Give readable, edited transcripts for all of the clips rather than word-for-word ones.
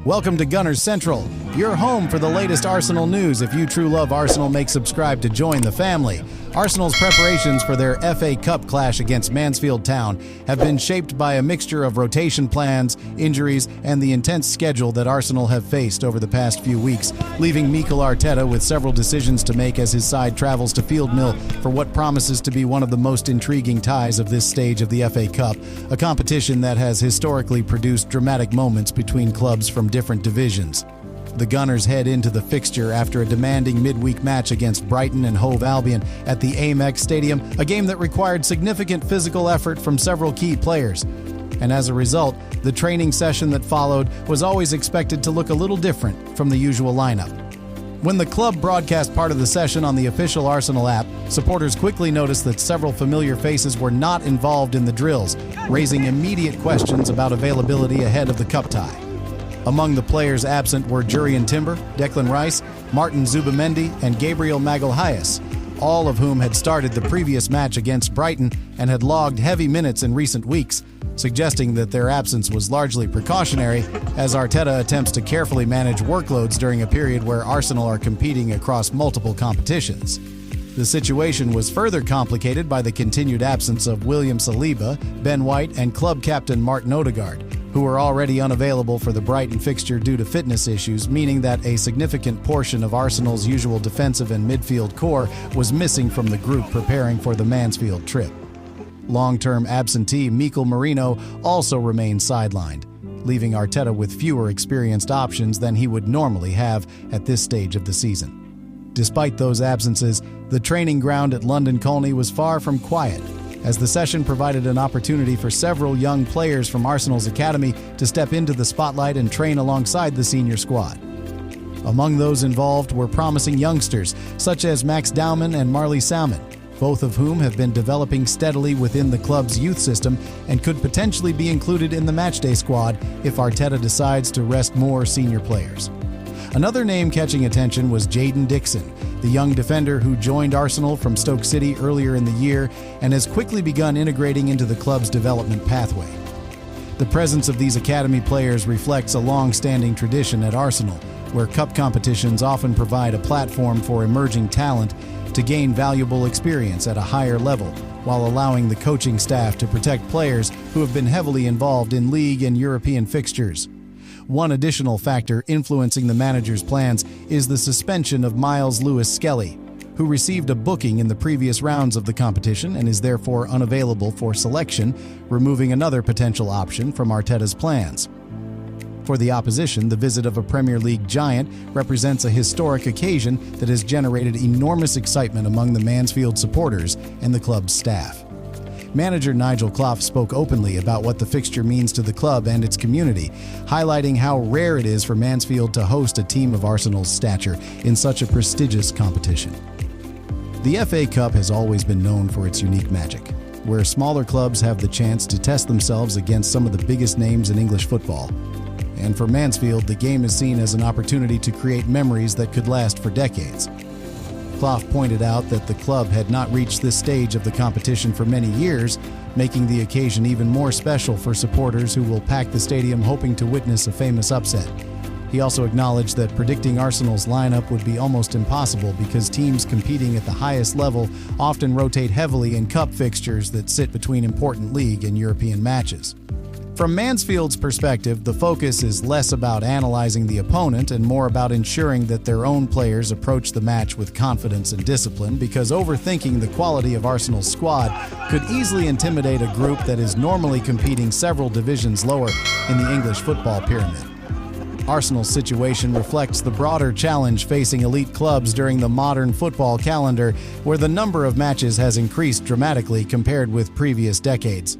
Welcome to Gunners Central, your home for the latest Arsenal news. If you true love Arsenal, make subscribe to join the family. Arsenal's preparations for their FA Cup clash against Mansfield Town have been shaped by a mixture of rotation plans, injuries, and the intense schedule that Arsenal have faced over the past few weeks, leaving Mikel Arteta with several decisions to make as his side travels to Field Mill for what promises to be one of the most intriguing ties of this stage of the FA Cup, a competition that has historically produced dramatic moments between clubs from different divisions. The Gunners head into the fixture after a demanding midweek match against Brighton and Hove Albion at the Emirates Stadium, a game that required significant physical effort from several key players. And as a result, the training session that followed was always expected to look a little different from the usual lineup. When the club broadcast part of the session on the official Arsenal app, supporters quickly noticed that several familiar faces were not involved in the drills, raising immediate questions about availability ahead of the cup tie. Among the players absent were Jurriën Timber, Declan Rice, Martin Zubimendi, and Gabriel Magalhaes, all of whom had started the previous match against Brighton and had logged heavy minutes in recent weeks, suggesting that their absence was largely precautionary as Arteta attempts to carefully manage workloads during a period where Arsenal are competing across multiple competitions. The situation was further complicated by the continued absence of William Saliba, Ben White, and club captain Martin Odegaard, who were already unavailable for the Brighton fixture due to fitness issues, meaning that a significant portion of Arsenal's usual defensive and midfield core was missing from the group preparing for the Mansfield trip. Long-term absentee Mikel Merino also remained sidelined, leaving Arteta with fewer experienced options than he would normally have at this stage of the season. Despite those absences, the training ground at London Colney was far from quiet, as the session provided an opportunity for several young players from Arsenal's academy to step into the spotlight and train alongside the senior squad. Among those involved were promising youngsters such as Max Downman and Marley Salmon, both of whom have been developing steadily within the club's youth system and could potentially be included in the matchday squad if Arteta decides to rest more senior players. Another name catching attention was Jayden Dixon, the young defender who joined Arsenal from Stoke City earlier in the year and has quickly begun integrating into the club's development pathway. The presence of these academy players reflects a long-standing tradition at Arsenal, where cup competitions often provide a platform for emerging talent to gain valuable experience at a higher level, while allowing the coaching staff to protect players who have been heavily involved in league and European fixtures. One additional factor influencing the manager's plans is the suspension of Miles Lewis-Skelly, who received a booking in the previous rounds of the competition and is therefore unavailable for selection, removing another potential option from Arteta's plans. For the opposition, the visit of a Premier League giant represents a historic occasion that has generated enormous excitement among the Mansfield supporters and the club's staff. Manager Nigel Clough spoke openly about what the fixture means to the club and its community, highlighting how rare it is for Mansfield to host a team of Arsenal's stature in such a prestigious competition. The FA Cup has always been known for its unique magic, where smaller clubs have the chance to test themselves against some of the biggest names in English football. And for Mansfield, the game is seen as an opportunity to create memories that could last for decades. Clough pointed out that the club had not reached this stage of the competition for many years, making the occasion even more special for supporters who will pack the stadium hoping to witness a famous upset. He also acknowledged that predicting Arsenal's lineup would be almost impossible because teams competing at the highest level often rotate heavily in cup fixtures that sit between important league and European matches. From Mansfield's perspective, the focus is less about analyzing the opponent and more about ensuring that their own players approach the match with confidence and discipline, because overthinking the quality of Arsenal's squad could easily intimidate a group that is normally competing several divisions lower in the English football pyramid. Arsenal's situation reflects the broader challenge facing elite clubs during the modern football calendar, where the number of matches has increased dramatically compared with previous decades.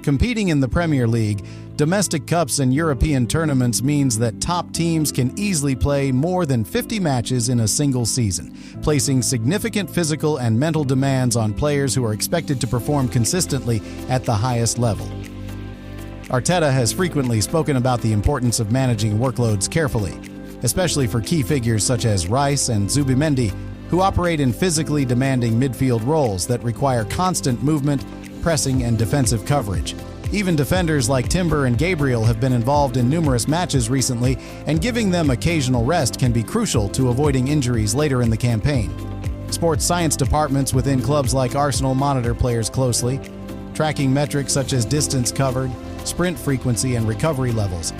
Competing in the Premier League, domestic cups and European tournaments means that top teams can easily play more than 50 matches in a single season, placing significant physical and mental demands on players who are expected to perform consistently at the highest level. Arteta has frequently spoken about the importance of managing workloads carefully, especially for key figures such as Rice and Zubimendi, who operate in physically demanding midfield roles that require constant movement, pressing, and defensive coverage. Even defenders like Timber and Gabriel have been involved in numerous matches recently, and giving them occasional rest can be crucial to avoiding injuries later in the campaign. Sports science departments within clubs like Arsenal monitor players closely, tracking metrics such as distance covered, sprint frequency, and recovery levels,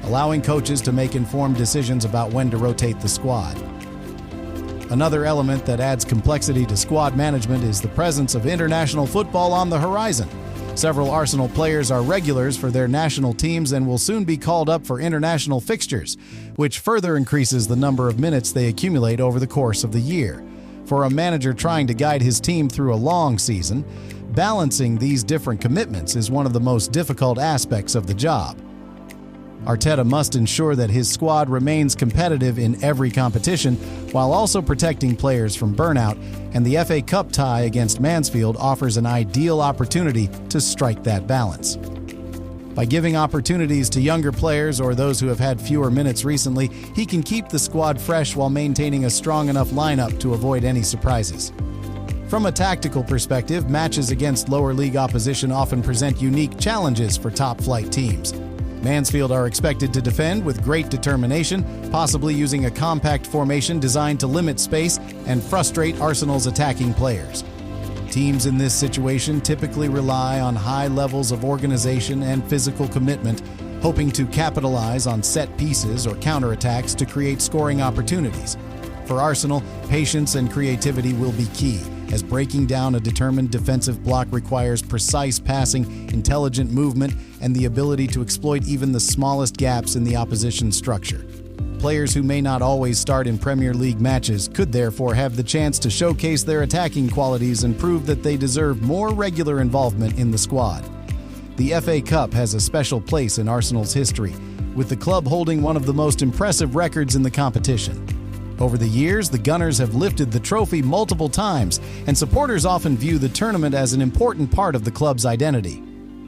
allowing coaches to make informed decisions about when to rotate the squad. Another element that adds complexity to squad management is the presence of international football on the horizon. Several Arsenal players are regulars for their national teams and will soon be called up for international fixtures, which further increases the number of minutes they accumulate over the course of the year. For a manager trying to guide his team through a long season, balancing these different commitments is one of the most difficult aspects of the job. Arteta must ensure that his squad remains competitive in every competition while also protecting players from burnout, and the FA Cup tie against Mansfield offers an ideal opportunity to strike that balance. By giving opportunities to younger players or those who have had fewer minutes recently, he can keep the squad fresh while maintaining a strong enough lineup to avoid any surprises. From a tactical perspective, matches against lower league opposition often present unique challenges for top-flight teams. Mansfield are expected to defend with great determination, possibly using a compact formation designed to limit space and frustrate Arsenal's attacking players. Teams in this situation typically rely on high levels of organization and physical commitment, hoping to capitalize on set pieces or counterattacks to create scoring opportunities. For Arsenal, patience and creativity will be key, as breaking down a determined defensive block requires precise passing, intelligent movement, and the ability to exploit even the smallest gaps in the opposition's structure. Players who may not always start in Premier League matches could therefore have the chance to showcase their attacking qualities and prove that they deserve more regular involvement in the squad. The FA Cup has a special place in Arsenal's history, with the club holding one of the most impressive records in the competition. Over the years, the Gunners have lifted the trophy multiple times, and supporters often view the tournament as an important part of the club's identity.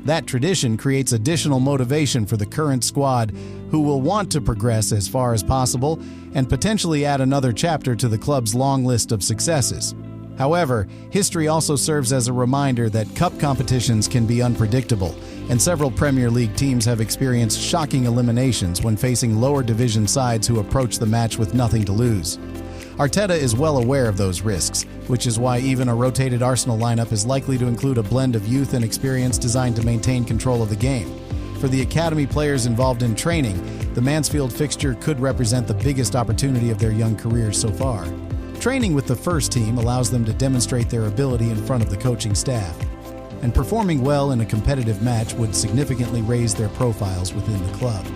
That tradition creates additional motivation for the current squad, who will want to progress as far as possible and potentially add another chapter to the club's long list of successes. However, history also serves as a reminder that cup competitions can be unpredictable, and several Premier League teams have experienced shocking eliminations when facing lower division sides who approach the match with nothing to lose. Arteta is well aware of those risks, which is why even a rotated Arsenal lineup is likely to include a blend of youth and experience designed to maintain control of the game. For the academy players involved in training, the Mansfield fixture could represent the biggest opportunity of their young careers so far. Training with the first team allows them to demonstrate their ability in front of the coaching staff, and performing well in a competitive match would significantly raise their profiles within the club.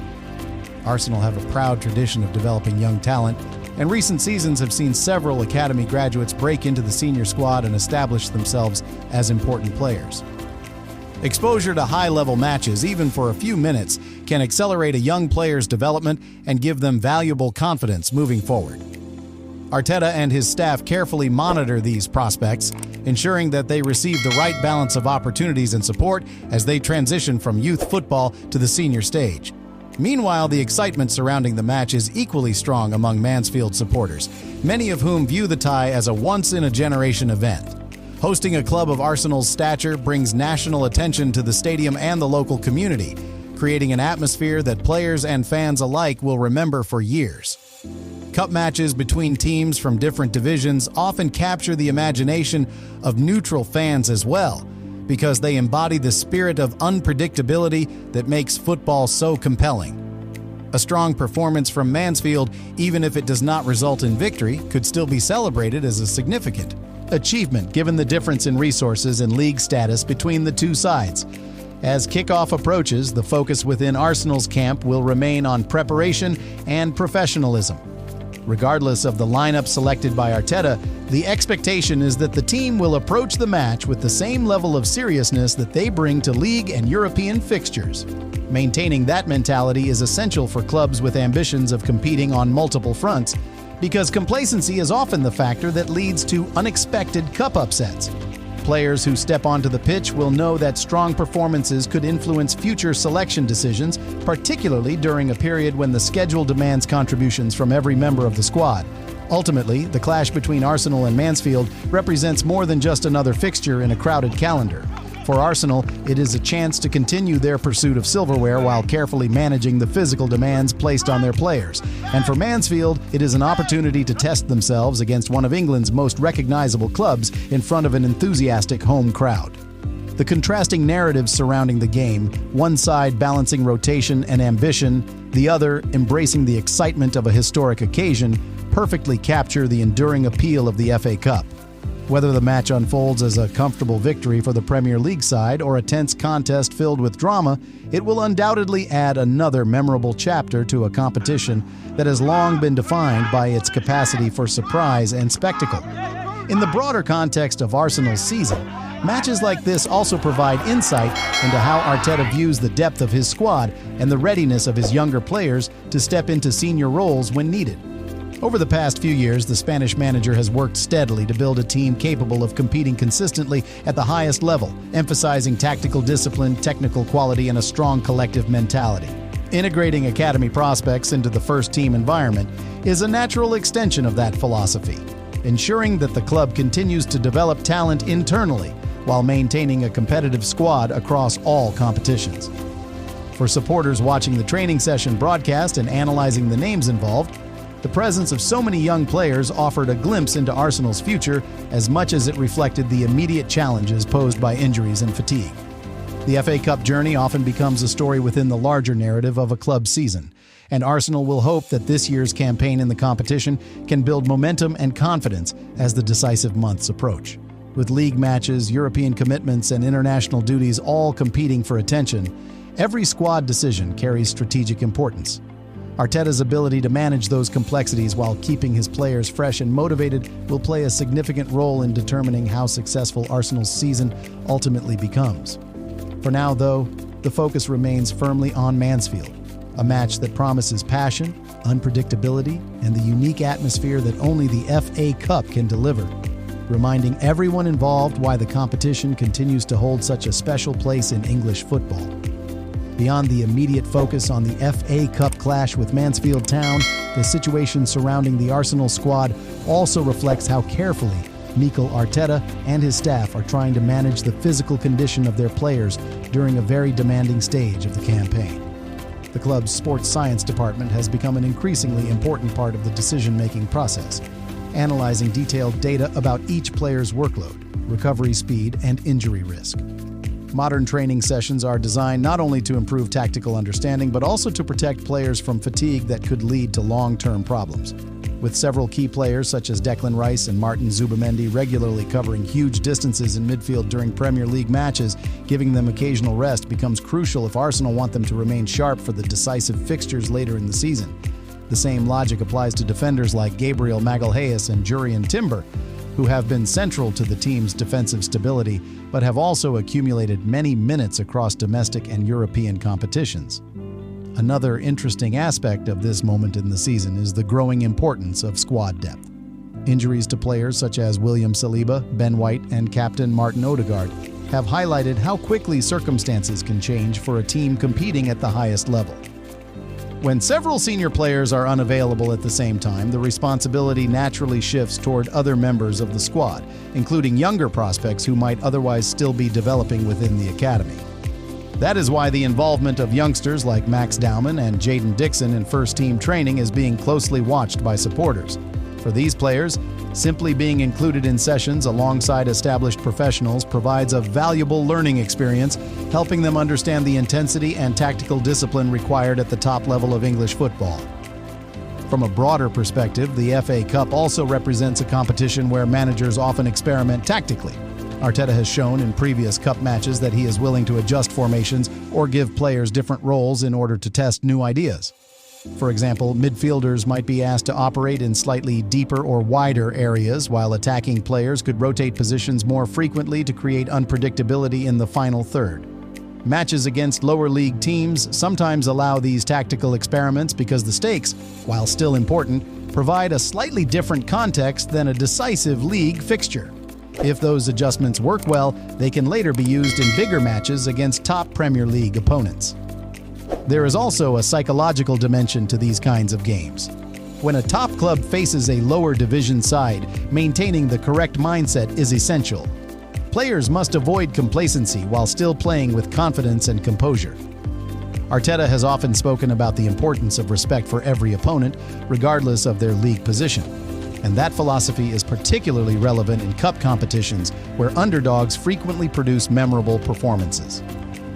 Arsenal have a proud tradition of developing young talent, and recent seasons have seen several academy graduates break into the senior squad and establish themselves as important players. Exposure to high-level matches, even for a few minutes, can accelerate a young player's development and give them valuable confidence moving forward. Arteta and his staff carefully monitor these prospects, ensuring that they receive the right balance of opportunities and support as they transition from youth football to the senior stage. Meanwhile, the excitement surrounding the match is equally strong among Mansfield supporters, many of whom view the tie as a once-in-a-generation event. Hosting a club of Arsenal's stature brings national attention to the stadium and the local community, creating an atmosphere that players and fans alike will remember for years. Cup matches between teams from different divisions often capture the imagination of neutral fans as well, because they embody the spirit of unpredictability that makes football so compelling. A strong performance from Mansfield, even if it does not result in victory, could still be celebrated as a significant achievement given the difference in resources and league status between the two sides. As kickoff approaches, the focus within Arsenal's camp will remain on preparation and professionalism. Regardless of the lineup selected by Arteta, the expectation is that the team will approach the match with the same level of seriousness that they bring to league and European fixtures. Maintaining that mentality is essential for clubs with ambitions of competing on multiple fronts, because complacency is often the factor that leads to unexpected cup upsets. Players who step onto the pitch will know that strong performances could influence future selection decisions, particularly during a period when the schedule demands contributions from every member of the squad. Ultimately, the clash between Arsenal and Mansfield represents more than just another fixture in a crowded calendar. For Arsenal, it is a chance to continue their pursuit of silverware while carefully managing the physical demands placed on their players. And for Mansfield, it is an opportunity to test themselves against one of England's most recognizable clubs in front of an enthusiastic home crowd. The contrasting narratives surrounding the game, one side balancing rotation and ambition, the other embracing the excitement of a historic occasion, perfectly capture the enduring appeal of the FA Cup. Whether the match unfolds as a comfortable victory for the Premier League side or a tense contest filled with drama, it will undoubtedly add another memorable chapter to a competition that has long been defined by its capacity for surprise and spectacle. In the broader context of Arsenal's season, matches like this also provide insight into how Arteta views the depth of his squad and the readiness of his younger players to step into senior roles when needed. Over the past few years, the Spanish manager has worked steadily to build a team capable of competing consistently at the highest level, emphasizing tactical discipline, technical quality, and a strong collective mentality. Integrating academy prospects into the first-team environment is a natural extension of that philosophy, ensuring that the club continues to develop talent internally while maintaining a competitive squad across all competitions. For supporters watching the training session broadcast and analyzing the names involved, the presence of so many young players offered a glimpse into Arsenal's future as much as it reflected the immediate challenges posed by injuries and fatigue. The FA Cup journey often becomes a story within the larger narrative of a club's season, and Arsenal will hope that this year's campaign in the competition can build momentum and confidence as the decisive months approach. With league matches, European commitments, and international duties all competing for attention, every squad decision carries strategic importance. Arteta's ability to manage those complexities while keeping his players fresh and motivated will play a significant role in determining how successful Arsenal's season ultimately becomes. For now, though, the focus remains firmly on Mansfield, a match that promises passion, unpredictability, and the unique atmosphere that only the FA Cup can deliver, reminding everyone involved why the competition continues to hold such a special place in English football. Beyond the immediate focus on the FA Cup clash with Mansfield Town, the situation surrounding the Arsenal squad also reflects how carefully Mikel Arteta and his staff are trying to manage the physical condition of their players during a very demanding stage of the campaign. The club's sports science department has become an increasingly important part of the decision-making process, analyzing detailed data about each player's workload, recovery speed, and injury risk. Modern training sessions are designed not only to improve tactical understanding, but also to protect players from fatigue that could lead to long-term problems. With several key players such as Declan Rice and Martin Zubimendi regularly covering huge distances in midfield during Premier League matches, giving them occasional rest becomes crucial if Arsenal want them to remain sharp for the decisive fixtures later in the season. The same logic applies to defenders like Gabriel Magalhaes and Jurrien Timber, who have been central to the team's defensive stability, but have also accumulated many minutes across domestic and European competitions. Another interesting aspect of this moment in the season is the growing importance of squad depth. Injuries to players such as William Saliba, Ben White, and captain Martin Odegaard have highlighted how quickly circumstances can change for a team competing at the highest level. When several senior players are unavailable at the same time, the responsibility naturally shifts toward other members of the squad, including younger prospects who might otherwise still be developing within the academy. That is why the involvement of youngsters like Max Downman and Jayden Dixon in first-team training is being closely watched by supporters. For these players, simply being included in sessions alongside established professionals provides a valuable learning experience, helping them understand the intensity and tactical discipline required at the top level of English football. From a broader perspective, the FA Cup also represents a competition where managers often experiment tactically. Arteta has shown in previous cup matches that he is willing to adjust formations or give players different roles in order to test new ideas. For example, midfielders might be asked to operate in slightly deeper or wider areas, while attacking players could rotate positions more frequently to create unpredictability in the final third. Matches against lower league teams sometimes allow these tactical experiments because the stakes, while still important, provide a slightly different context than a decisive league fixture. If those adjustments work well, they can later be used in bigger matches against top Premier League opponents. There is also a psychological dimension to these kinds of games. When a top club faces a lower division side, maintaining the correct mindset is essential. players must avoid complacency while still playing with confidence and composure. Arteta has often spoken about the importance of respect for every opponent, regardless of their league position. And that philosophy is particularly relevant in cup competitions where underdogs frequently produce memorable performances.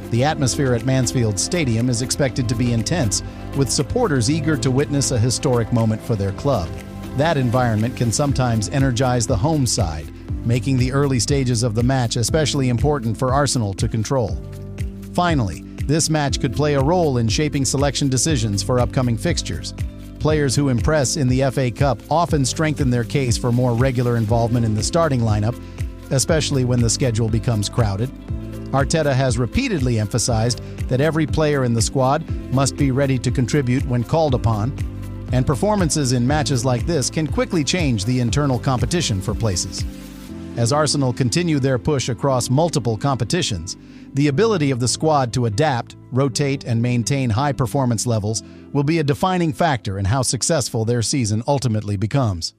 The atmosphere at MANSFIELD Stadium is expected to be intense, with supporters eager to witness a historic moment for their club. That environment can sometimes energize the home side, making the early stages of the match especially important for Arsenal to control. Finally, this match could play a role in shaping selection decisions for upcoming fixtures. Players who impress in the FA Cup often strengthen their case for more regular involvement in the starting lineup, especially when the schedule becomes crowded. Arteta has repeatedly emphasized that every player in the squad must be ready to contribute when called upon, and performances in matches like this can quickly change the internal competition for places. As Arsenal continue their push across multiple competitions, the ability of the squad to adapt, rotate, and maintain high performance levels will be a defining factor in how successful their season ultimately becomes.